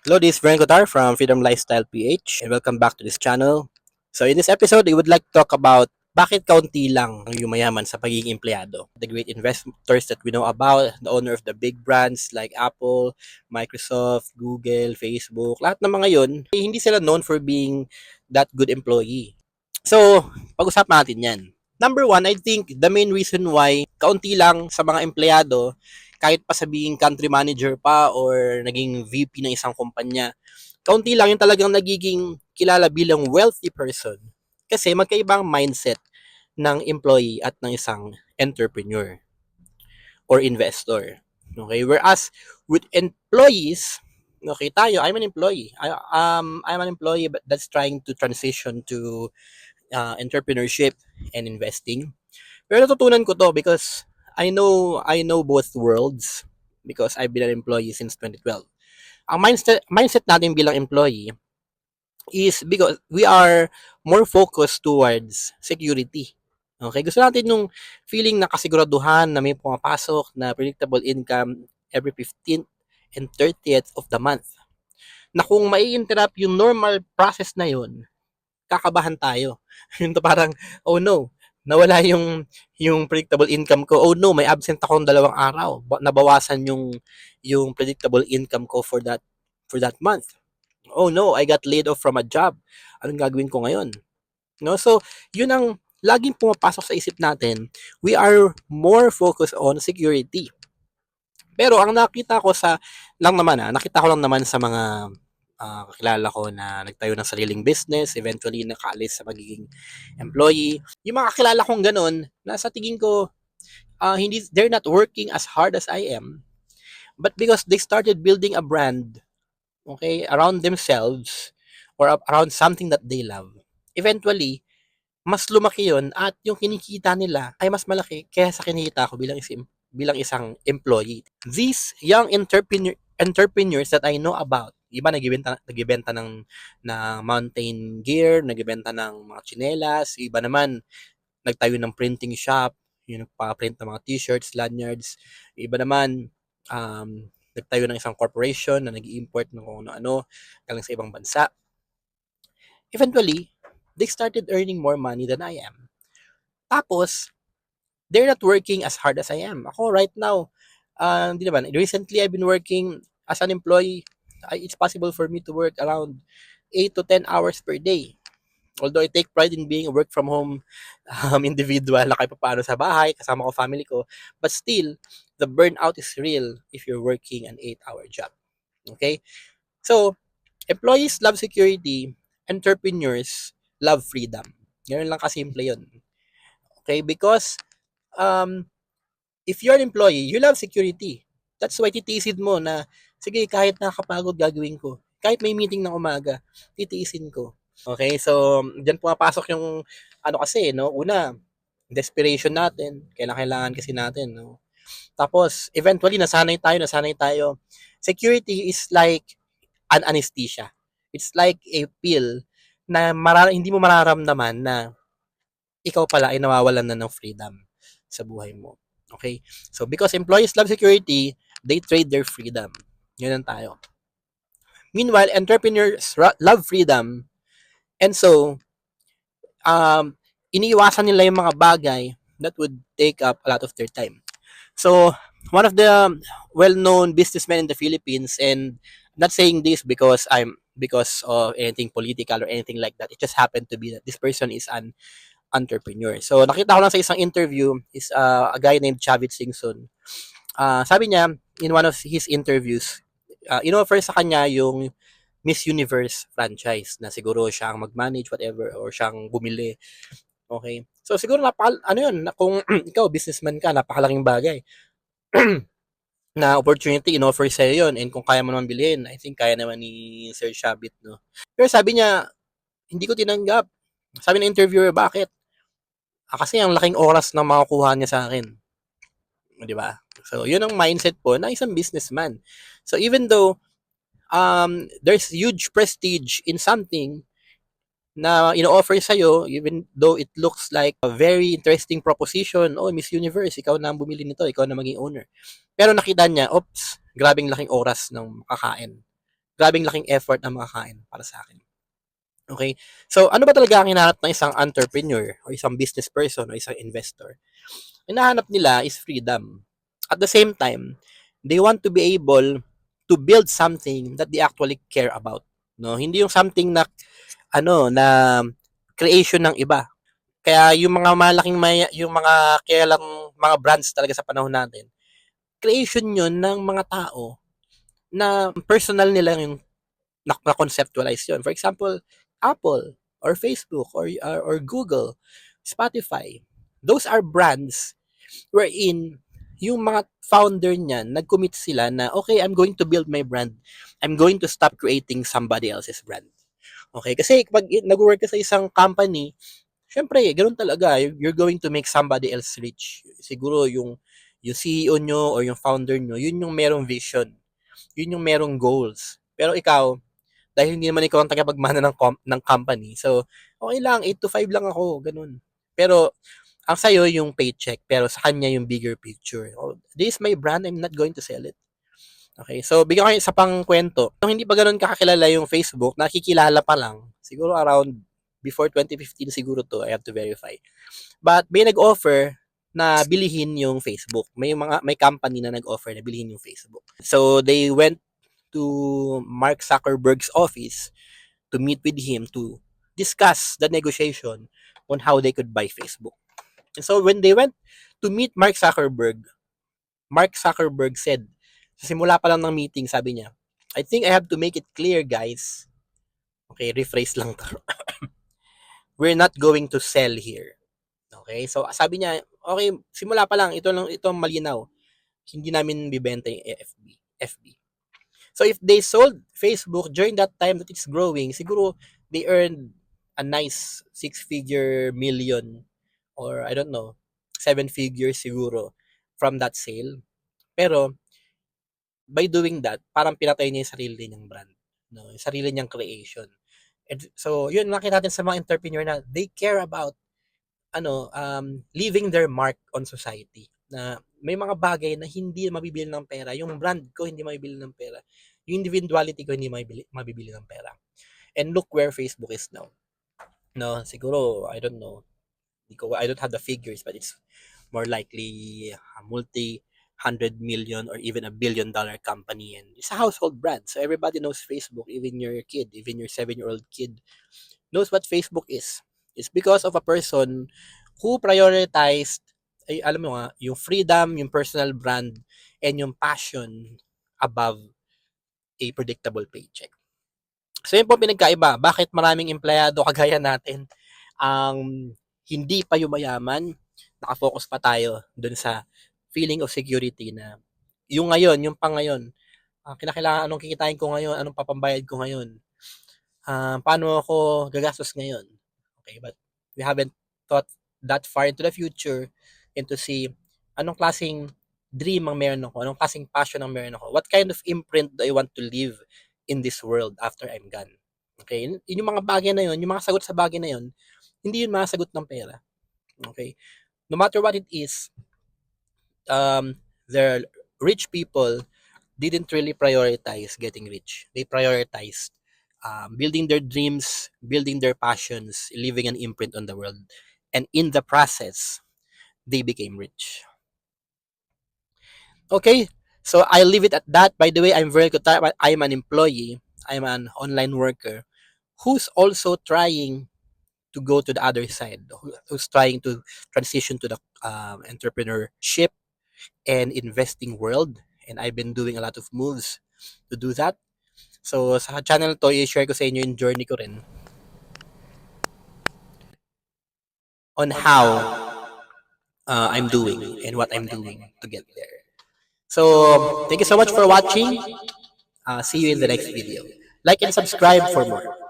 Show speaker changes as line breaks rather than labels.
Hello, this is Brian Kotar from Freedom Lifestyle PH and welcome back to this channel. So in this episode, we would like to talk about bakit kaunti lang ang yumayaman sa pagiging empleyado. The great investors that we know about, the owner of the big brands like Apple, Microsoft, Google, Facebook, lahat ng mga yun, hindi sila known for being that good employee. So, pag-usapan natin yan. Number one, I think the main reason why kaunti lang sa mga empleyado, kahit pa sabihing country manager pa or naging VP ng isang kumpanya, kaunti lang yung talagang nagiging kilala bilang wealthy person. Kasi magkaibang mindset ng employee at ng isang entrepreneur or investor. Okay? Whereas with employees, okay, I'm an employee. I'm an employee but that's trying to transition to entrepreneurship and investing. Pero natutunan ko to because I know both worlds because I've been an employee since 2012. Ang mindset natin bilang employee is because we are more focused towards security. Okay, gusto natin nung feeling na kasiguraduhan na may pumapasok na predictable income every 15th and 30th of the month. Na kung mai-interrupt yung normal process na yun, kakabahan tayo. Yung parang, oh no, nawala yung predictable income ko. Oh no, may absent akong 2 araw. Nabawasan yung predictable income ko for that month. Oh no, I got laid off from a job. Anong gagawin ko ngayon? No? So, yun ang laging pumapasok sa isip natin. We are more focused on security. Pero ang nakita ko nakita ko lang naman sa mga kakilala ko na nagtayo ng sariling business, eventually nakaalis sa magiging employee. Yung mga kakilala kong ganun, nasa tingin ko, they're not working as hard as I am, but because they started building a brand, okay, around themselves or around something that they love. Eventually, mas lumaki yun at yung kinikita nila ay mas malaki kaya sa kinikita ko bilang isang employee. These young entrepreneurs that I know about, iba nagbebenta ng mountain gear, nagbebenta ng mga tsinelas, iba naman nagtayo ng printing shop, yung nagpa-print ng mga t-shirts, lanyards, iba naman nagtayo ng isang corporation na nag-i-import ng kung ano-ano galing sa ibang bansa. Eventually, they started earning more money than I am. Tapos, they're not working as hard as I am. Ako right now, hindi naman, recently I've been working as an employee. It's possible for me to work around 8 to 10 hours per day. Although I take pride in being a work from home individual na kahit paano sa bahay, kasama ko family ko. But still, the burnout is real if you're working an 8-hour job. Okay? So, employees love security, entrepreneurs love freedom. Ganun lang kasimple yun. Okay? Because, if you're an employee, you love security. That's why titiisin mo na, sige, kahit nakakapagod gagawin ko. Kahit may meeting ng umaga, titiisin ko. Okay? So, dyan pumapasok yung, kasi, no? Una, desperation natin. Kailangan kasi natin, no? Tapos, eventually, nasanay tayo. Security is like an anesthesia. It's like a pill na hindi mo mararamdaman na ikaw pala ay nawawalan na ng freedom sa buhay mo. Okay? So, because employees love security, they trade their freedom. Yun ang tayo. Meanwhile, entrepreneurs love freedom, and so, iniiwasan nila yung mga bagay that would take up a lot of their time. So, one of the well-known businessmen in the Philippines, and I'm not saying this because of anything political or anything like that. It just happened to be that this person is an entrepreneur. So, nakita ko lang sa isang interview is a guy named Chavit Singson. Sabi niya, in one of his interviews, in-offer sa kanya yung Miss Universe franchise na siguro siya ang mag-manage, whatever, or siyang bumili. Okay? So, siguro kung ikaw, businessman ka, napakalaking bagay na opportunity, in-offer sa'yo yun. And kung kaya mo naman bilhin, I think kaya naman ni Sir Shabit, no? Pero sabi niya, hindi ko tinanggap. Sabi ng interviewer, bakit? Kasi ang laking oras na makukuha niya sa akin. Di ba? So, yun ang mindset po na isang businessman. So, even though there's huge prestige in something na ino-offer sa'yo, even though it looks like a very interesting proposition, oh, Miss Universe, ikaw na ang bumili nito, ikaw na maging owner. Pero nakita niya, oops, grabing laking oras ng makakain. grabing laking effort ang makakain para sa akin. Okay? So, ano ba talaga ang hinahanap ng isang entrepreneur o isang business person o isang investor? Hinahanap nila is freedom. At the same time, they want to be able to build something that they actually care about. No, hindi yung something na na creation ng iba. Kaya yung mga malaking yung mga kilalang mga brands talaga sa panahon natin, creation yun ng mga tao na personal nila yung na-conceptualize yun. For example, Apple or Facebook or Google, Spotify. Those are brands wherein yung mga founder niyan, nag-commit sila na, okay, I'm going to build my brand. I'm going to stop creating somebody else's brand. Okay? Kasi pag nag-work ka sa isang company, syempre, ganoon talaga. You're going to make somebody else rich. Siguro yung CEO nyo or yung founder nyo, yun yung merong vision. Yun yung merong goals. Pero ikaw, dahil hindi naman ikaw ang tagapagmana ng company, so, okay lang, 8 to 5 lang ako, ganun. Pero, ang sa'yo yung paycheck, pero sa kanya yung bigger picture. Oh, this is my brand, I'm not going to sell it. Okay, so bigyan ko kayo isa pang kwento. Kung hindi pa ganoon kakakilala yung Facebook, nakikilala pa lang. Siguro around before 2015 siguro to, I have to verify. But may nag-offer na bilihin yung Facebook. May company na nag-offer na bilihin yung Facebook. So they went to Mark Zuckerberg's office to meet with him to discuss the negotiation on how they could buy Facebook. And so when they went to meet Mark Zuckerberg said, sa simula pa lang ng meeting, sabi niya, I think I have to make it clear, guys. Okay, rephrase lang to. We're not going to sell here. Okay? So sabi niya, okay, simula pa lang, ito malinaw. Hindi namin bibenta yung FB. So if they sold Facebook during that time that it's growing, siguro they earned a nice 6-figure million or I don't know, 7 figures siguro from that sale. Pero by doing that, parang pinatay niya yung sarili niyang brand, no? Yung sarili niyang creation. And so, yun nakita natin sa mga entrepreneur na they care about leaving their mark on society. Na may mga bagay na hindi mabibili ng pera. Yung brand ko hindi mabibili ng pera. Yung individuality ko hindi mabibili ng pera. And look where Facebook is now. No, siguro I don't know. I don't have the figures, but it's more likely a multi-hundred million or even $1 billion company, and it's a household brand. So everybody knows Facebook, even your kid, even your 7-year-old kid knows what Facebook is. It's because of a person who prioritized, alam mo nga, yung freedom, yung personal brand, and yung passion above a predictable paycheck. So yun po pinagkaiba. Bakit maraming empleyado kagaya natin ang hindi pa yumayaman, nakafocus pa tayo dun sa feeling of security na yung ngayon, yung pang ngayon, kinakailangan anong kikitain ko ngayon, anong papambayad ko ngayon, paano ako gagastos ngayon. Okay, but we haven't thought that far into the future and to see anong klaseng dream ang meron ako, anong klaseng passion ang meron ako, what kind of imprint do I want to leave in this world after I'm gone. Okay, yun yung mga bagay na yun, yung mga sagot sa bagay na yun, hindi yun masagot ng pera. Okay, no matter what it is, the rich people didn't really prioritize getting rich. They prioritized building their dreams, building their passions, leaving an imprint on the world. And in the process, they became rich. Okay, so I'll leave it at that. By the way, I'm an employee. I'm an online worker who's also trying to go to the other side, who's trying to transition to the entrepreneurship and investing world. And I've been doing a lot of moves to do that. So, sa channel to, i-share ko sa inyo yung journey ko rin on how I'm doing and what I'm doing to get there. So, thank you so much for watching. See you in the next video. Like and subscribe for more.